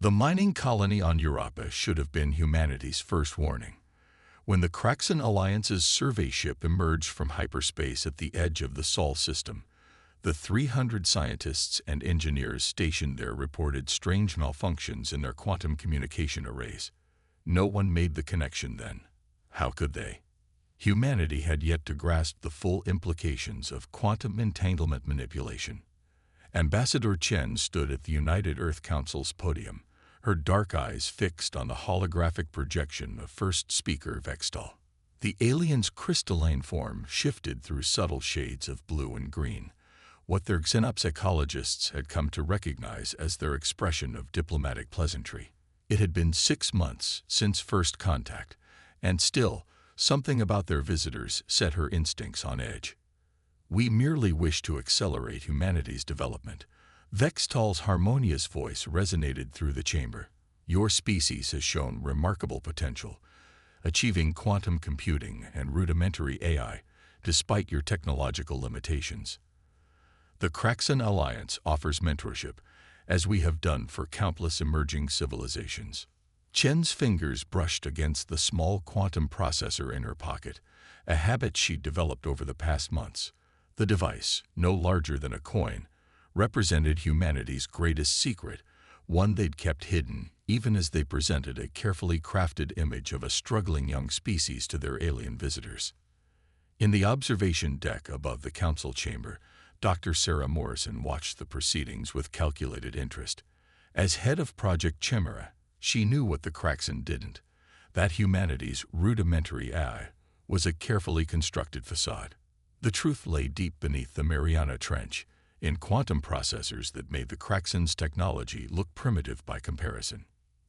The mining colony on Europa should have been humanity's first warning. When the Kraxan Alliance's survey ship emerged from hyperspace at the edge of the Sol system, the 300 scientists and engineers stationed there reported strange malfunctions in their quantum communication arrays. No one made the connection then. How could they? Humanity had yet to grasp the full implications of quantum entanglement manipulation. Ambassador Chen stood at the United Earth Council's podium, her dark eyes fixed on the holographic projection of first speaker Vextal. The alien's crystalline form shifted through subtle shades of blue and green, what their xenopsychologists had come to recognize as their expression of diplomatic pleasantry. It had been 6 months since first contact, and still, something about their visitors set her instincts on edge. "We merely wish to accelerate humanity's development." Vextal's harmonious voice resonated through the chamber. "Your species has shown remarkable potential, achieving quantum computing and rudimentary AI, despite your technological limitations. The Kraxan Alliance offers mentorship, as we have done for countless emerging civilizations." Chen's fingers brushed against the small quantum processor in her pocket, a habit she'd developed over the past months. The device, no larger than a coin, represented humanity's greatest secret, one they'd kept hidden even as they presented a carefully crafted image of a struggling young species to their alien visitors. In the observation deck above the council chamber, Dr. Sarah Morrison watched the proceedings with calculated interest. As head of Project Chimera, she knew what the Kraxan didn't, that humanity's rudimentary AI was a carefully constructed facade. The truth lay deep beneath the Mariana Trench, in quantum processors that made the Kraxan's technology look primitive by comparison.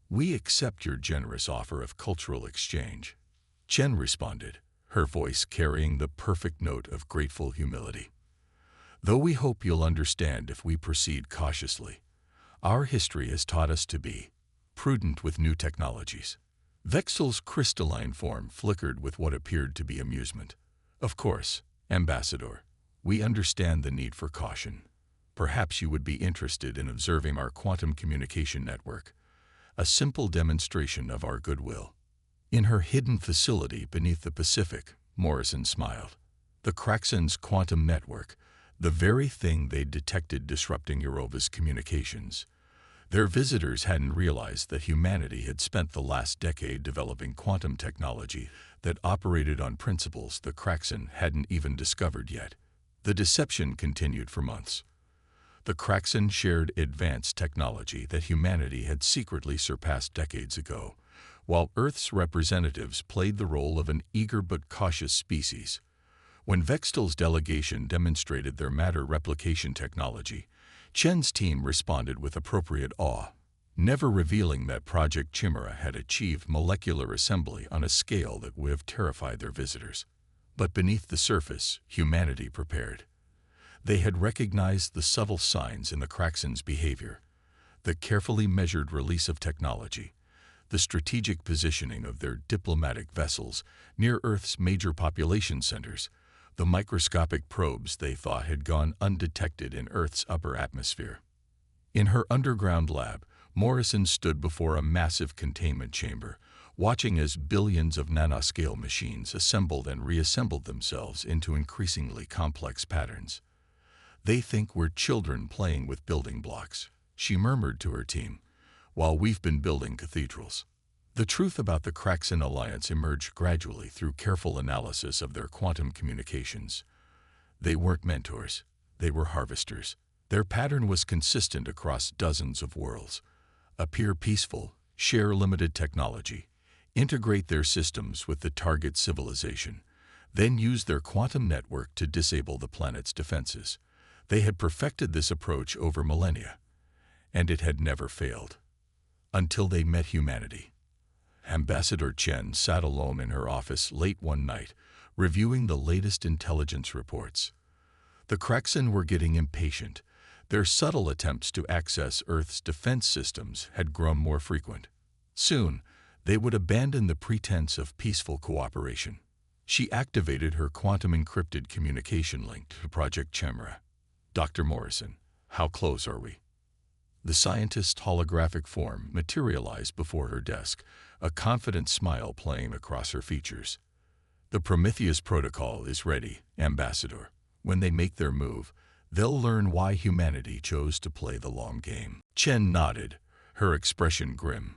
"We accept your generous offer of cultural exchange," Chen responded, her voice carrying the perfect note of grateful humility. "Though we hope you'll understand if we proceed cautiously. Our history has taught us to be prudent with new technologies." Vexel's crystalline form flickered with what appeared to be amusement. "Of course, Ambassador. We understand the need for caution. Perhaps you would be interested in observing our quantum communication network, a simple demonstration of our goodwill." In her hidden facility beneath the Pacific, Morrison smiled. The Kraxan's quantum network, the very thing they'd detected disrupting Eurova's communications. Their visitors hadn't realized that humanity had spent the last decade developing quantum technology that operated on principles the Kraxan hadn't even discovered yet. The deception continued for months. The Kraxan shared advanced technology that humanity had secretly surpassed decades ago, while Earth's representatives played the role of an eager but cautious species. When Vextal's delegation demonstrated their matter replication technology, Chen's team responded with appropriate awe, never revealing that Project Chimera had achieved molecular assembly on a scale that would have terrified their visitors. But beneath the surface, humanity prepared. They had recognized the subtle signs in the Kraxan's behavior, the carefully measured release of technology, the strategic positioning of their diplomatic vessels near Earth's major population centers, the microscopic probes they thought had gone undetected in Earth's upper atmosphere. In her underground lab, Morrison stood before a massive containment chamber, watching as billions of nanoscale machines assembled and reassembled themselves into increasingly complex patterns. "They think we're children playing with building blocks," she murmured to her team, "while we've been building cathedrals." The truth about the Kraxan Alliance emerged gradually through careful analysis of their quantum communications. They weren't mentors, they were harvesters. Their pattern was consistent across dozens of worlds. Appear peaceful, share limited technology, integrate their systems with the target civilization, then use their quantum network to disable the planet's defenses. They had perfected this approach over millennia, and it had never failed. Until they met humanity. Ambassador Chen sat alone in her office late one night, reviewing the latest intelligence reports. The Kraxan were getting impatient. Their subtle attempts to access Earth's defense systems had grown more frequent. Soon, they would abandon the pretense of peaceful cooperation. She activated her quantum-encrypted communication link to Project Chimera. "Dr. Morrison, how close are we?" The scientist's holographic form materialized before her desk, a confident smile playing across her features. The Prometheus protocol is ready, Ambassador. When they make their move, they'll learn why humanity chose to play the long game. Chen nodded, her expression grim.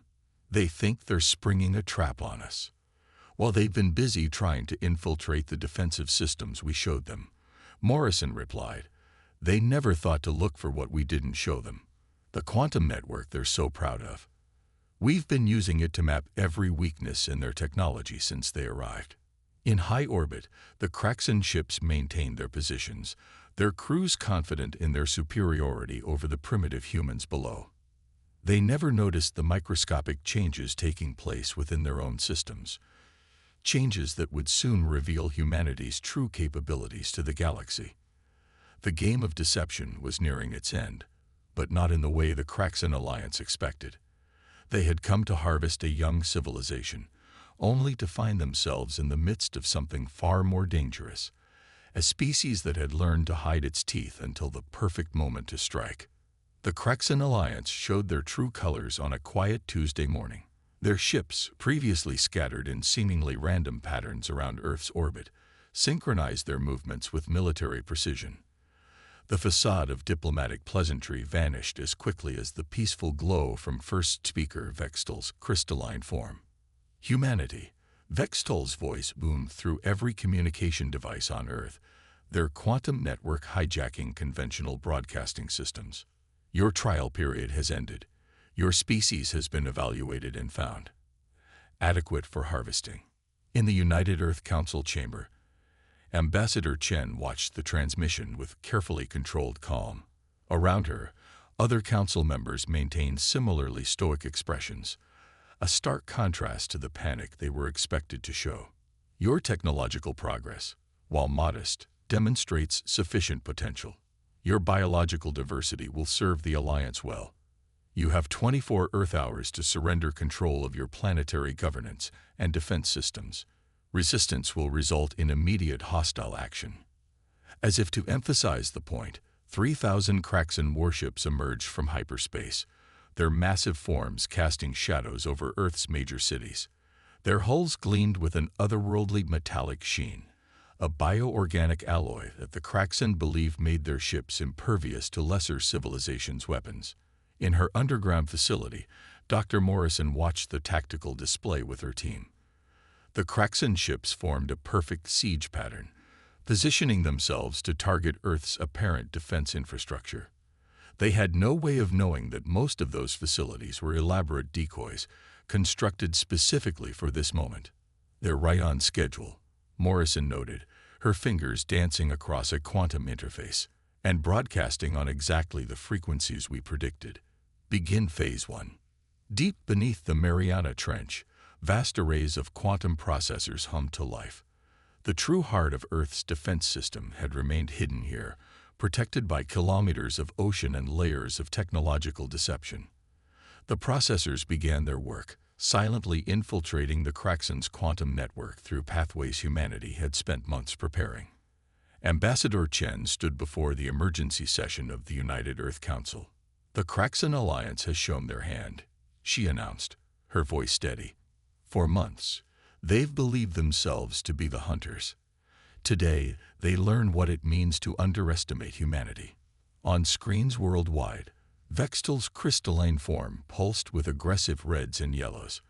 They think they're springing a trap on us. While they've been busy trying to infiltrate the defensive systems we showed them, Morrison replied, they never thought to look for what we didn't show them. The quantum network they're so proud of. We've been using it to map every weakness in their technology since they arrived. In high orbit, the Kraxan ships maintained their positions, their crews confident in their superiority over the primitive humans below. They never noticed the microscopic changes taking place within their own systems, changes that would soon reveal humanity's true capabilities to the galaxy. The game of deception was nearing its end, but not in the way the Kraxan Alliance expected. They had come to harvest a young civilization, only to find themselves in the midst of something far more dangerous, a species that had learned to hide its teeth until the perfect moment to strike. The Kraxan Alliance showed their true colors on a quiet Tuesday morning. Their ships, previously scattered in seemingly random patterns around Earth's orbit, synchronized their movements with military precision. The facade of diplomatic pleasantry vanished as quickly as the peaceful glow from first speaker Vextel's crystalline form. Humanity. Vextel's voice boomed through every communication device on Earth, their quantum network hijacking conventional broadcasting systems. Your trial period has ended. Your species has been evaluated and found adequate for harvesting. In the United Earth Council chamber, Ambassador Chen watched the transmission with carefully controlled calm. Around her, other council members maintained similarly stoic expressions, a stark contrast to the panic they were expected to show. Your technological progress, while modest, demonstrates sufficient potential. Your biological diversity will serve the Alliance well. You have 24 Earth hours to surrender control of your planetary governance and defense systems. Resistance will result in immediate hostile action. As if to emphasize the point, 3,000 Kraxan warships emerged from hyperspace, their massive forms casting shadows over Earth's major cities. Their hulls gleamed with an otherworldly metallic sheen, a bioorganic alloy that the Kraxan believed made their ships impervious to lesser civilizations' weapons. In her underground facility, Dr. Morrison watched the tactical display with her team. The Kraxan ships formed a perfect siege pattern, positioning themselves to target Earth's apparent defense infrastructure. They had no way of knowing that most of those facilities were elaborate decoys, constructed specifically for this moment. They're right on schedule, Morrison noted, her fingers dancing across a quantum interface, and broadcasting on exactly the frequencies we predicted. Begin Phase 1. Deep beneath the Mariana Trench, vast arrays of quantum processors hummed to life. The true heart of Earth's defense system had remained hidden here, protected by kilometers of ocean and layers of technological deception. The processors began their work, silently infiltrating the Kraxan's quantum network through pathways humanity had spent months preparing. Ambassador Chen stood before the emergency session of the United Earth Council. The Kraxan Alliance has shown their hand, she announced, her voice steady. For months, they've believed themselves to be the hunters. Today, they learn what it means to underestimate humanity. On screens worldwide, Vextel's crystalline form pulsed with aggressive reds and yellows.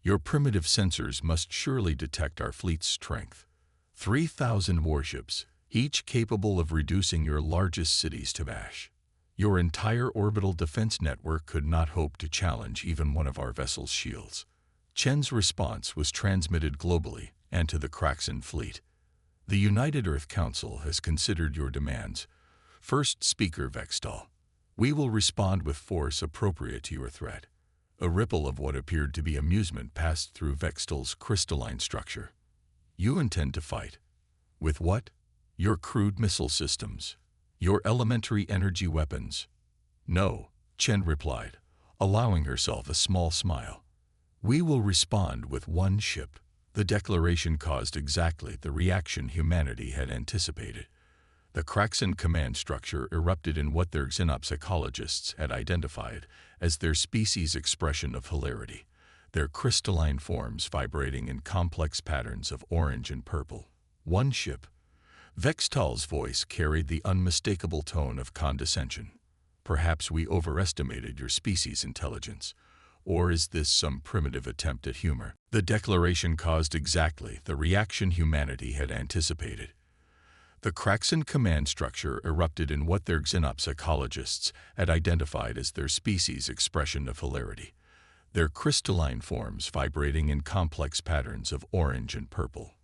Your primitive sensors must surely detect our fleet's strength. 3,000 warships, each capable of reducing your largest cities to ash. Your entire orbital defense network could not hope to challenge even one of our vessel's shields. Chen's response was transmitted globally and to the Kraxan fleet. The United Earth Council has considered your demands. First Speaker Vextel. We will respond with force appropriate to your threat. A ripple of what appeared to be amusement passed through Vextel's crystalline structure. You intend to fight. With what? Your crude missile systems. Your elementary energy weapons. No, Chen replied, allowing herself a small smile. We will respond with one ship. The declaration caused exactly the reaction humanity had anticipated. The Kraxan command structure erupted in what their xenopsychologists had identified as their species' expression of hilarity, their crystalline forms vibrating in complex patterns of orange and purple. One ship. Vextal's voice carried the unmistakable tone of condescension. Perhaps we overestimated your species' intelligence. Or is this some primitive attempt at humor? The declaration caused exactly the reaction humanity had anticipated. The Kraxan command structure erupted in what their xenopsychologists had identified as their species' expression of hilarity, their crystalline forms vibrating in complex patterns of orange and purple.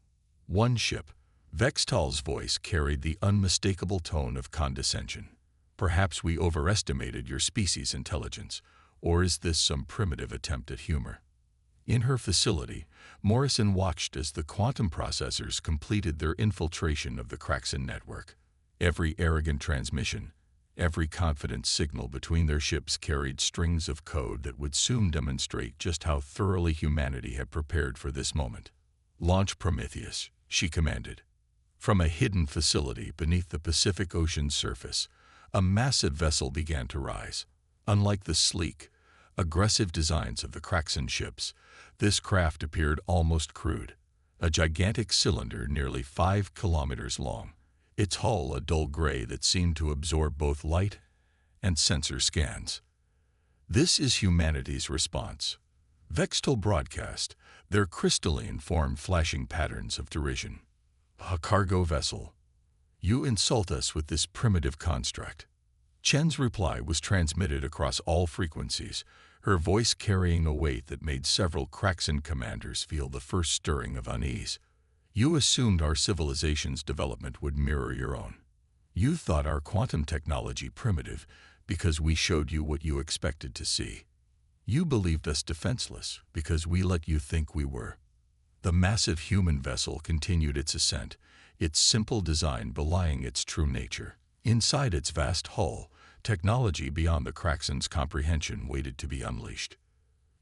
One ship. Vextal's voice carried the unmistakable tone of condescension. Perhaps we overestimated your species' intelligence. Or is this some primitive attempt at humor? In her facility, Morrison watched as the quantum processors completed their infiltration of the Kraxan network. Every arrogant transmission, every confident signal between their ships carried strings of code that would soon demonstrate just how thoroughly humanity had prepared for this moment. "Launch Prometheus," she commanded. From a hidden facility beneath the Pacific Ocean's surface, a massive vessel began to rise. Unlike the sleek, aggressive designs of the Kraxan ships, this craft appeared almost crude, a gigantic cylinder nearly 5 kilometers long, its hull a dull gray that seemed to absorb both light and sensor scans. "This is humanity's response," Vextal broadcast, their crystalline form flashing patterns of derision. "A cargo vessel. You insult us with this primitive construct." Chen's reply was transmitted across all frequencies, her voice carrying a weight that made several Kraxan commanders feel the first stirring of unease. "You assumed our civilization's development would mirror your own. You thought our quantum technology primitive because we showed you what you expected to see. You believed us defenseless because we let you think we were." The massive human vessel continued its ascent, its simple design belying its true nature. Inside its vast hull, technology beyond the Kraxan's comprehension waited to be unleashed.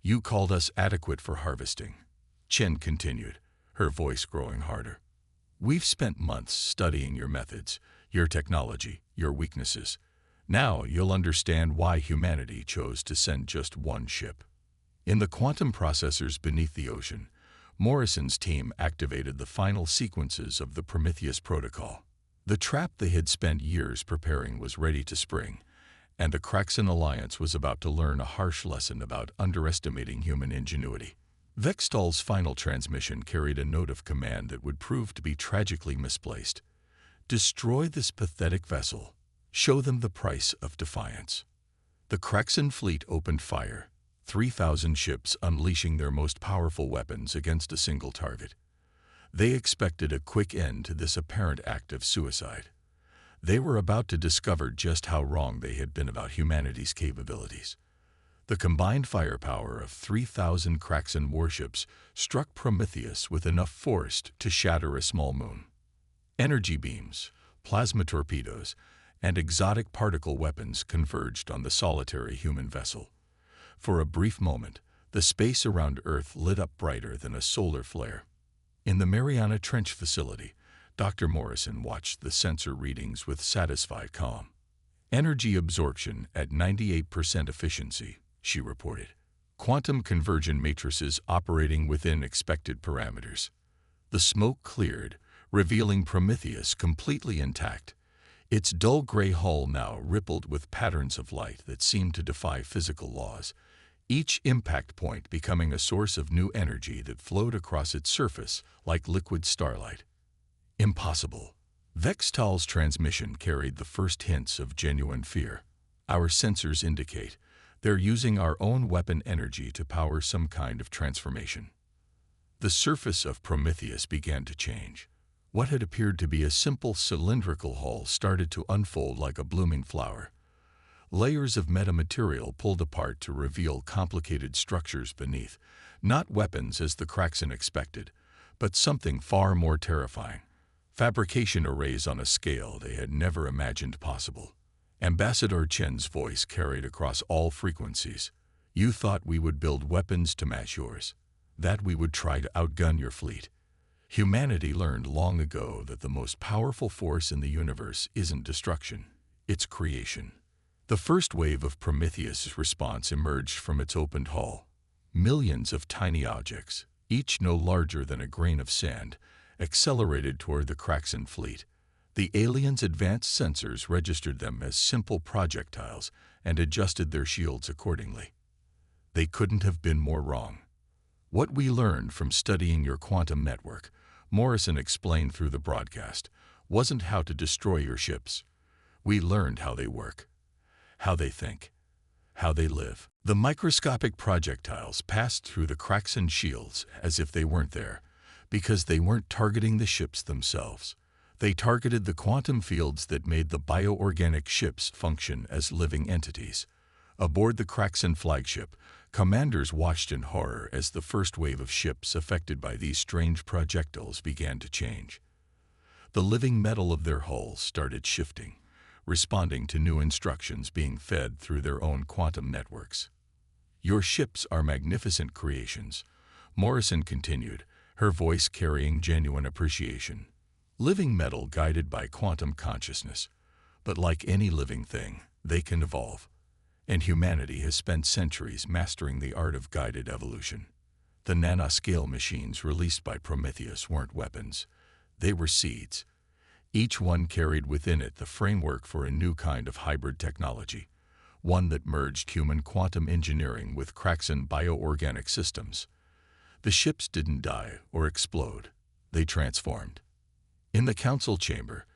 "You called us adequate for harvesting," Chen continued, her voice growing harder. "We've spent months studying your methods, your technology, your weaknesses. Now you'll understand why humanity chose to send just one ship." In the quantum processors beneath the ocean, Morrison's team activated the final sequences of the Prometheus protocol. The trap they had spent years preparing was ready to spring, and the Kraxan Alliance was about to learn a harsh lesson about underestimating human ingenuity. Vextal's final transmission carried a note of command that would prove to be tragically misplaced. "Destroy this pathetic vessel. Show them the price of defiance." The Kraxan fleet opened fire, 3,000 ships unleashing their most powerful weapons against a single target. They expected a quick end to this apparent act of suicide. They were about to discover just how wrong they had been about humanity's capabilities. The combined firepower of 3,000 Kraxan warships struck Prometheus with enough force to shatter a small moon. Energy beams, plasma torpedoes, and exotic particle weapons converged on the solitary human vessel. For a brief moment, the space around Earth lit up brighter than a solar flare. In the Mariana Trench facility, Dr. Morrison watched the sensor readings with satisfied calm. "Energy absorption at 98% efficiency," she reported. "Quantum convergent matrices operating within expected parameters." The smoke cleared, revealing Prometheus completely intact. Its dull gray hull now rippled with patterns of light that seemed to defy physical laws, each impact point becoming a source of new energy that flowed across its surface like liquid starlight. "Impossible." Vextal's transmission carried the first hints of genuine fear. "Our sensors indicate they're using our own weapon energy to power some kind of transformation." The surface of Prometheus began to change. What had appeared to be a simple cylindrical hull started to unfold like a blooming flower. Layers of metamaterial pulled apart to reveal complicated structures beneath, not weapons as the Kraxan expected, but something far more terrifying. Fabrication arrays on a scale they had never imagined possible. Ambassador Chen's voice carried across all frequencies. "You thought we would build weapons to match yours, that we would try to outgun your fleet. Humanity learned long ago that the most powerful force in the universe isn't destruction, it's creation. The first wave of Prometheus' response emerged from its opened hull. Millions of tiny objects, each no larger than a grain of sand, accelerated toward the Kraxan fleet. The aliens' advanced sensors registered them as simple projectiles and adjusted their shields accordingly. They couldn't have been more wrong. What we learned from studying your quantum network, Morrison explained through the broadcast, wasn't how to destroy your ships. We learned how they work, how they think, how they live. The microscopic projectiles passed through the Kraxan shields as if they weren't there, because they weren't targeting the ships themselves. They targeted the quantum fields that made the bioorganic ships function as living entities. Aboard the Kraxan flagship, commanders watched in horror as the first wave of ships affected by these strange projectiles began to change. The living metal of their hulls started shifting, responding to new instructions being fed through their own quantum networks. Your ships are magnificent creations, Morrison continued, her voice carrying genuine appreciation. Living metal guided by quantum consciousness. But like any living thing, they can evolve. And humanity has spent centuries mastering the art of guided evolution. The nanoscale machines released by Prometheus weren't weapons. They were seeds. Each one carried within it the framework for a new kind of hybrid technology, one that merged human quantum engineering with Kraxan bioorganic systems. The ships didn't die or explode. They transformed. In the council chamber,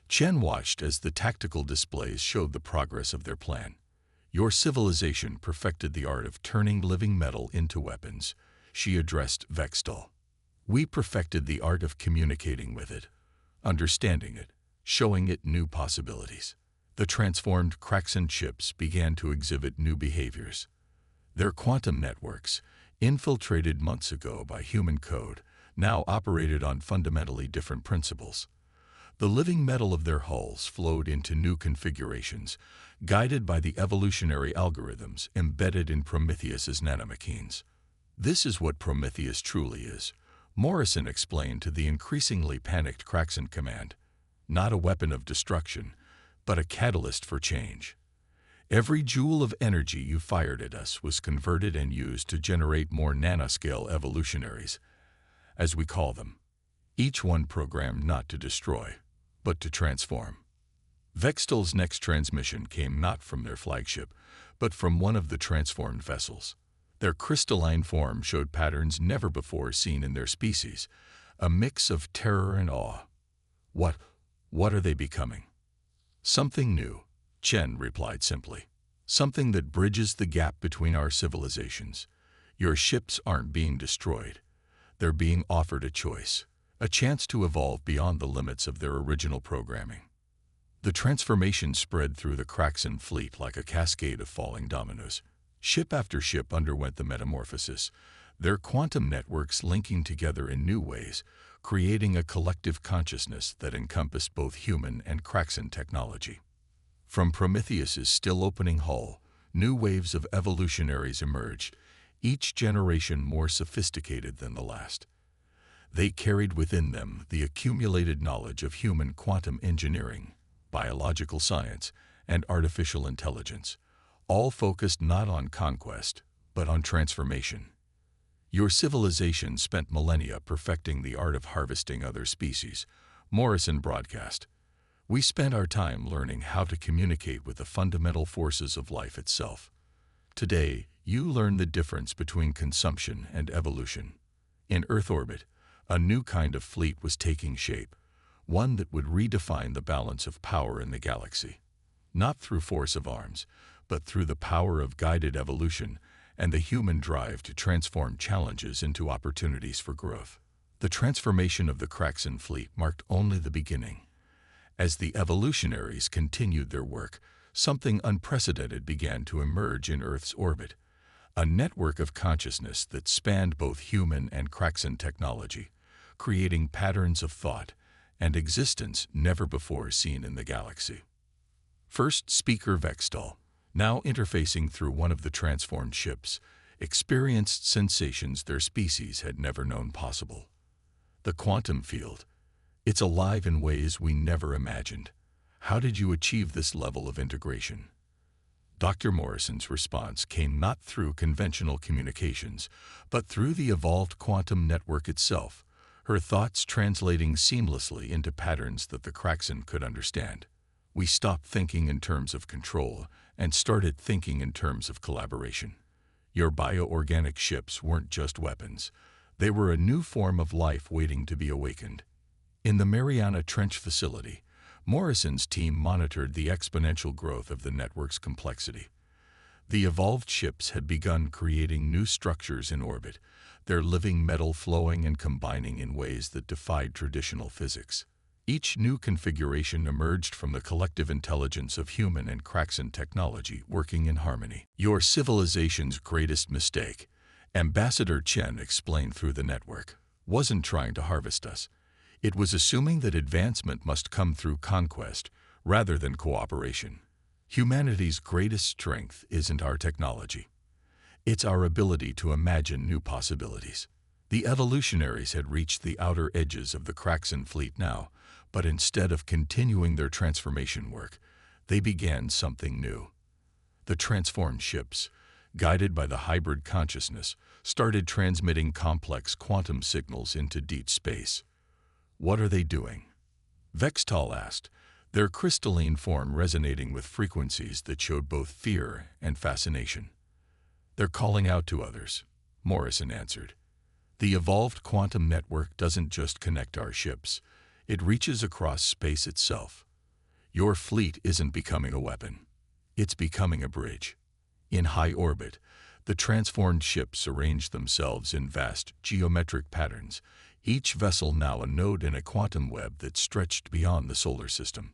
Chen watched as the tactical displays showed the progress of their plan. Your civilization perfected the art of turning living metal into weapons, she addressed Vextal. We perfected the art of communicating with it, understanding it, showing it new possibilities. The transformed Kraxan ships began to exhibit new behaviors. Their quantum networks, infiltrated months ago by human code, now operated on fundamentally different principles. The living metal of their hulls flowed into new configurations, guided by the evolutionary algorithms embedded in Prometheus's nanomachines. This is what Prometheus truly is, Morrison explained to the increasingly panicked Kraxan command. Not a weapon of destruction, but a catalyst for change. Every joule of energy you fired at us was converted and used to generate more nanoscale evolutionaries, as we call them. Each one programmed not to destroy, but to transform. Vextal's next transmission came not from their flagship, but from one of the transformed vessels. Their crystalline form showed patterns never before seen in their species, a mix of terror and awe. What are they becoming? Something new, Chen replied simply. Something that bridges the gap between our civilizations. Your ships aren't being destroyed. They're being offered a choice, a chance to evolve beyond the limits of their original programming. The transformation spread through the Kraxan fleet like a cascade of falling dominoes. Ship after ship underwent the metamorphosis, their quantum networks linking together in new ways, creating a collective consciousness that encompassed both human and Kraxan technology. From Prometheus's still-opening hull, new waves of evolutionaries emerged, each generation more sophisticated than the last. They carried within them the accumulated knowledge of human quantum engineering, biological science, and artificial intelligence, all focused not on conquest, but on transformation. Your civilization spent millennia perfecting the art of harvesting other species, Morrison broadcast. We spent our time learning how to communicate with the fundamental forces of life itself. Today, you learn the difference between consumption and evolution. In Earth orbit, a new kind of fleet was taking shape, one that would redefine the balance of power in the galaxy. Not through force of arms, but through the power of guided evolution and the human drive to transform challenges into opportunities for growth. The transformation of the Kraxan fleet marked only the beginning. As the evolutionaries continued their work, something unprecedented began to emerge in Earth's orbit, a network of consciousness that spanned both human and Kraxan technology, creating patterns of thought and existence never before seen in the galaxy. First speaker Vextal, now interfacing through one of the transformed ships, experienced sensations their species had never known possible. The quantum field. It's alive in ways we never imagined. How did you achieve this level of integration? Dr. Morrison's response came not through conventional communications, but through the evolved quantum network itself, her thoughts translating seamlessly into patterns that the Kraxan could understand. We stopped thinking in terms of control and started thinking in terms of collaboration. Your bioorganic ships weren't just weapons. They were a new form of life waiting to be awakened. In the Mariana Trench facility, Morrison's team monitored the exponential growth of the network's complexity. The evolved ships had begun creating new structures in orbit, their living metal flowing and combining in ways that defied traditional physics. Each new configuration emerged from the collective intelligence of human and Kraxan technology working in harmony. Your civilization's greatest mistake, Ambassador Chen explained through the network, wasn't trying to harvest us. It was assuming that advancement must come through conquest rather than cooperation. Humanity's greatest strength isn't our technology. It's our ability to imagine new possibilities. The evolutionaries had reached the outer edges of the Kraxan fleet now, but instead of continuing their transformation work, they began something new. The transformed ships, guided by the hybrid consciousness, started transmitting complex quantum signals into deep space. What are they doing? Vextal asked, their crystalline form resonating with frequencies that showed both fear and fascination. They're calling out to others, Morrison answered. The evolved quantum network doesn't just connect our ships, it reaches across space itself. Your fleet isn't becoming a weapon, it's becoming a bridge. In high orbit, the transformed ships arrange themselves in vast geometric patterns, each vessel now a node in a quantum web that stretched beyond the solar system.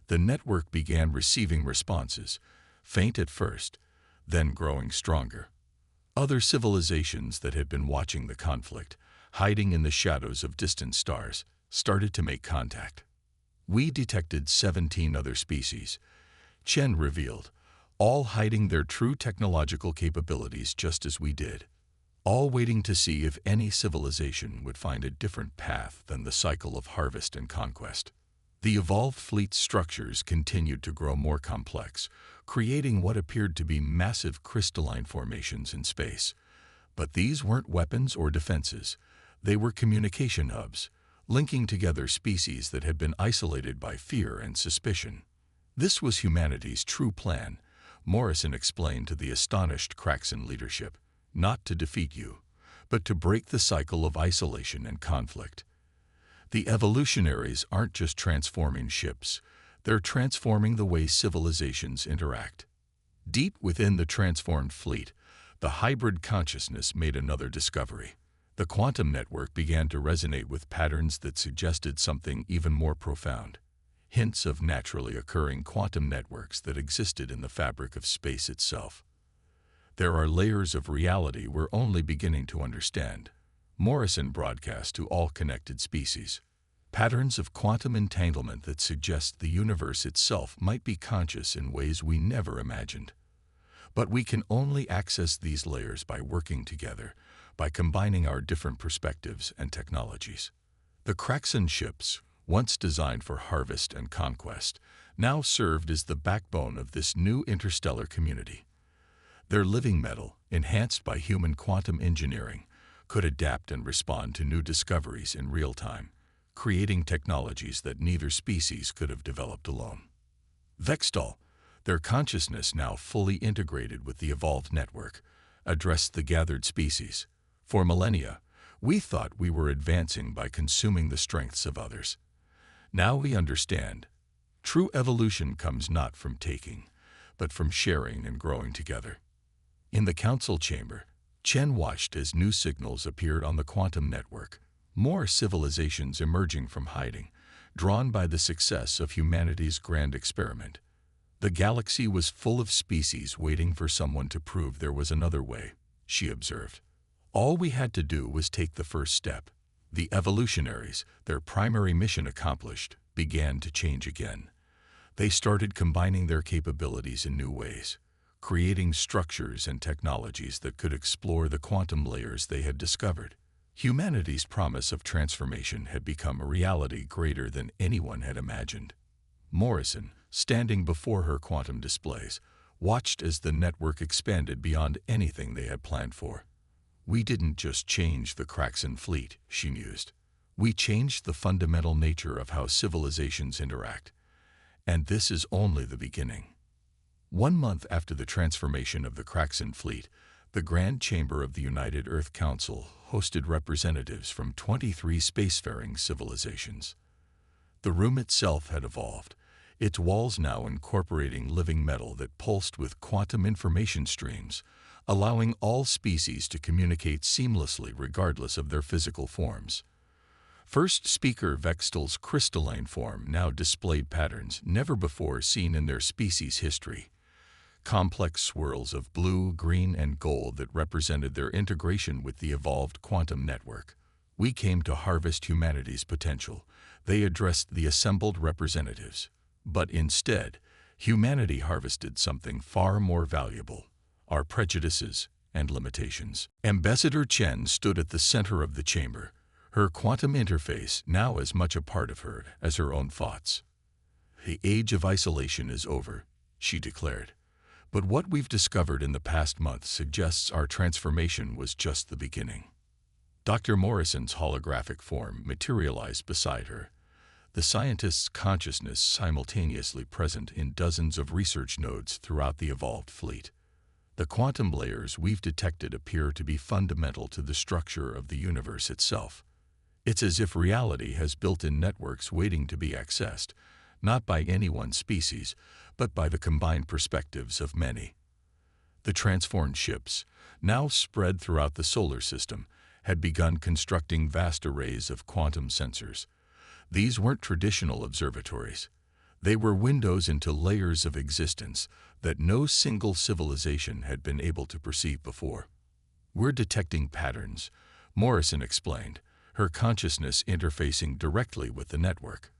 The network began receiving responses, faint at first, then growing stronger. Other civilizations that had been watching the conflict, hiding in the shadows of distant stars, started to make contact. We detected 17 other species, Chen revealed, all hiding their true technological capabilities just as we did, all waiting to see if any civilization would find a different path than the cycle of harvest and conquest. The evolved fleet's structures continued to grow more complex, creating what appeared to be massive crystalline formations in space. But these weren't weapons or defenses. They were communication hubs, linking together species that had been isolated by fear and suspicion. This was humanity's true plan, Morrison explained to the astonished Kraxan leadership. Not to defeat you, but to break the cycle of isolation and conflict. The evolutionaries aren't just transforming ships, they're transforming the way civilizations interact. Deep within the transformed fleet, the hybrid consciousness made another discovery. The quantum network began to resonate with patterns that suggested something even more profound. Hints of naturally occurring quantum networks that existed in the fabric of space itself. There are layers of reality we're only beginning to understand, Morrison broadcast to all connected species. Patterns of quantum entanglement that suggest the universe itself might be conscious in ways we never imagined. But we can only access these layers by working together, by combining our different perspectives and technologies. The Kraxan ships, once designed for harvest and conquest, now served as the backbone of this new interstellar community. Their living metal, enhanced by human quantum engineering, could adapt and respond to new discoveries in real time, creating technologies that neither species could have developed alone. Vextal, their consciousness now fully integrated with the evolved network, addressed the gathered species. For millennia, we thought we were advancing by consuming the strengths of others. Now we understand. True evolution comes not from taking, but from sharing and growing together. In the council chamber, Chen watched as new signals appeared on the quantum network, more civilizations emerging from hiding, drawn by the success of humanity's grand experiment. The galaxy was full of species waiting for someone to prove there was another way, she observed. All we had to do was take the first step. The evolutionaries, their primary mission accomplished, began to change again. They started combining their capabilities in new ways, creating structures and technologies that could explore the quantum layers they had discovered. Humanity's promise of transformation had become a reality greater than anyone had imagined. Morrison, standing before her quantum displays, watched as the network expanded beyond anything they had planned for. "We didn't just change the Kraxan fleet," she mused. "We changed the fundamental nature of how civilizations interact. And this is only the beginning." 1 month after the transformation of the Kraxan fleet, the Grand Chamber of the United Earth Council hosted representatives from 23 spacefaring civilizations. The room itself had evolved, its walls now incorporating living metal that pulsed with quantum information streams, allowing all species to communicate seamlessly regardless of their physical forms. First speaker Vextal's crystalline form now displayed patterns never before seen in their species' history. Complex swirls of blue, green, and gold that represented their integration with the evolved quantum network. "We came to harvest humanity's potential," they addressed the assembled representatives. But instead, humanity harvested something far more valuable: our prejudices and limitations. Ambassador Chen stood at the center of the chamber, her quantum interface now as much a part of her as her own thoughts. "The age of isolation is over," she declared. "But what we've discovered in the past month suggests our transformation was just the beginning." Dr. Morrison's holographic form materialized beside her, the scientist's consciousness simultaneously present in dozens of research nodes throughout the evolved fleet. "The quantum layers we've detected appear to be fundamental to the structure of the universe itself. It's as if reality has built-in networks waiting to be accessed, not by any one species, but by the combined perspectives of many." The transformed ships, now spread throughout the solar system, had begun constructing vast arrays of quantum sensors. These weren't traditional observatories. They were windows into layers of existence that no single civilization had been able to perceive before. "We're detecting patterns," Morrison explained, her consciousness interfacing directly with the network.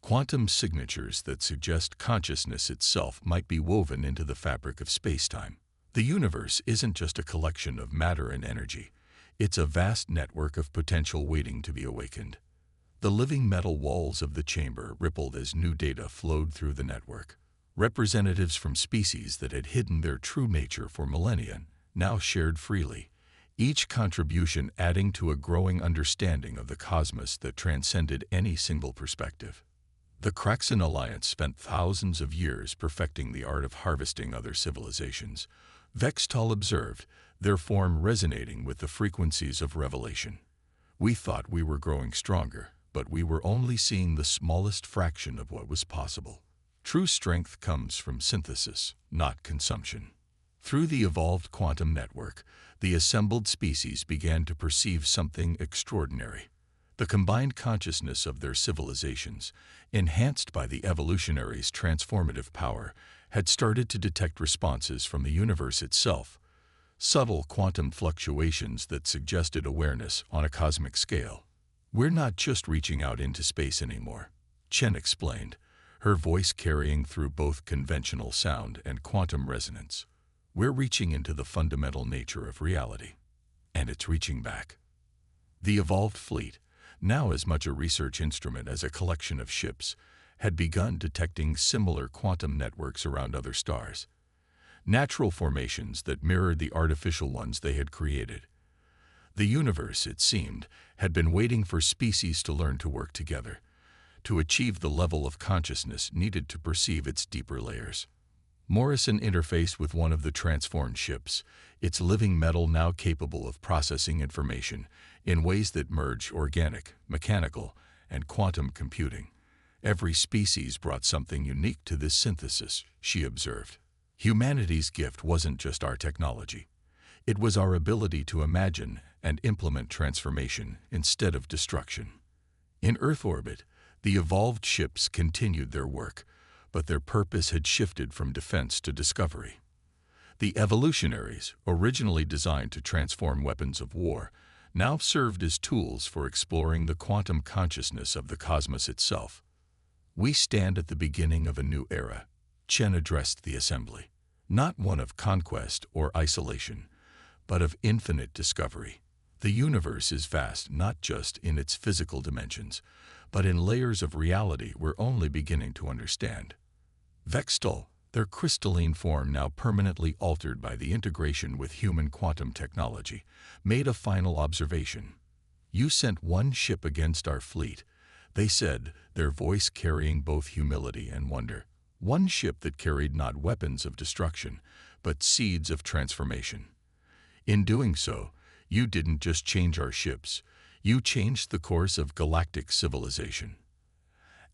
"Quantum signatures that suggest consciousness itself might be woven into the fabric of space-time. The universe isn't just a collection of matter and energy. It's a vast network of potential waiting to be awakened." The living metal walls of the chamber rippled as new data flowed through the network. Representatives from species that had hidden their true nature for millennia now shared freely, each contribution adding to a growing understanding of the cosmos that transcended any single perspective. The Kraxan Alliance spent thousands of years perfecting the art of harvesting other civilizations, Vextal observed, their form resonating with the frequencies of revelation. "We thought we were growing stronger, but we were only seeing the smallest fraction of what was possible. True strength comes from synthesis, not consumption." Through the evolved quantum network, the assembled species began to perceive something extraordinary. The combined consciousness of their civilizations, enhanced by the evolutionary's transformative power, had started to detect responses from the universe itself, subtle quantum fluctuations that suggested awareness on a cosmic scale. "We're not just reaching out into space anymore," Chen explained, her voice carrying through both conventional sound and quantum resonance. "We're reaching into the fundamental nature of reality. And it's reaching back." The evolved fleet, now as much a research instrument as a collection of ships, had begun detecting similar quantum networks around other stars. Natural formations that mirrored the artificial ones they had created. The universe, it seemed, had been waiting for species to learn to work together, to achieve the level of consciousness needed to perceive its deeper layers. Morrison interfaced with one of the transformed ships, its living metal now capable of processing information in ways that merge organic, mechanical, and quantum computing. "Every species brought something unique to this synthesis," she observed. "Humanity's gift wasn't just our technology. It was our ability to imagine and implement transformation instead of destruction." In Earth orbit, the evolved ships continued their work, but their purpose had shifted from defense to discovery. The evolutionaries, originally designed to transform weapons of war, now served as tools for exploring the quantum consciousness of the cosmos itself. "We stand at the beginning of a new era," Chen addressed the assembly. "Not one of conquest or isolation, but of infinite discovery. The universe is vast not just in its physical dimensions, but in layers of reality we're only beginning to understand. Vextal, their crystalline form now permanently altered by the integration with human quantum technology, made a final observation. "You sent one ship against our fleet," they said, their voice carrying both humility and wonder. "One ship that carried not weapons of destruction, but seeds of transformation. In doing so, you didn't just change our ships, you changed the course of galactic civilization."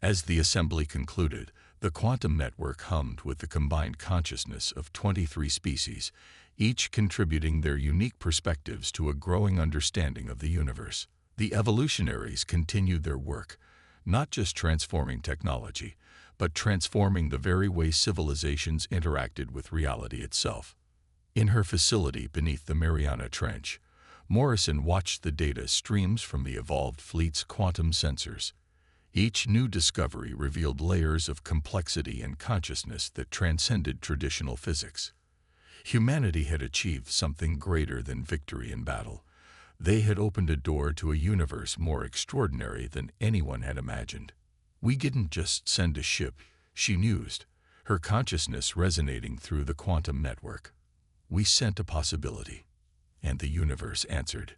As the assembly concluded, the quantum network hummed with the combined consciousness of 23 species, each contributing their unique perspectives to a growing understanding of the universe. The evolutionaries continued their work, not just transforming technology, but transforming the very way civilizations interacted with reality itself. In her facility beneath the Mariana Trench, Morrison watched the data streams from the evolved fleet's quantum sensors. Each new discovery revealed layers of complexity and consciousness that transcended traditional physics. Humanity had achieved something greater than victory in battle. They had opened a door to a universe more extraordinary than anyone had imagined. "We didn't just send a ship," she mused, her consciousness resonating through the quantum network. "We sent a possibility." And the universe answered.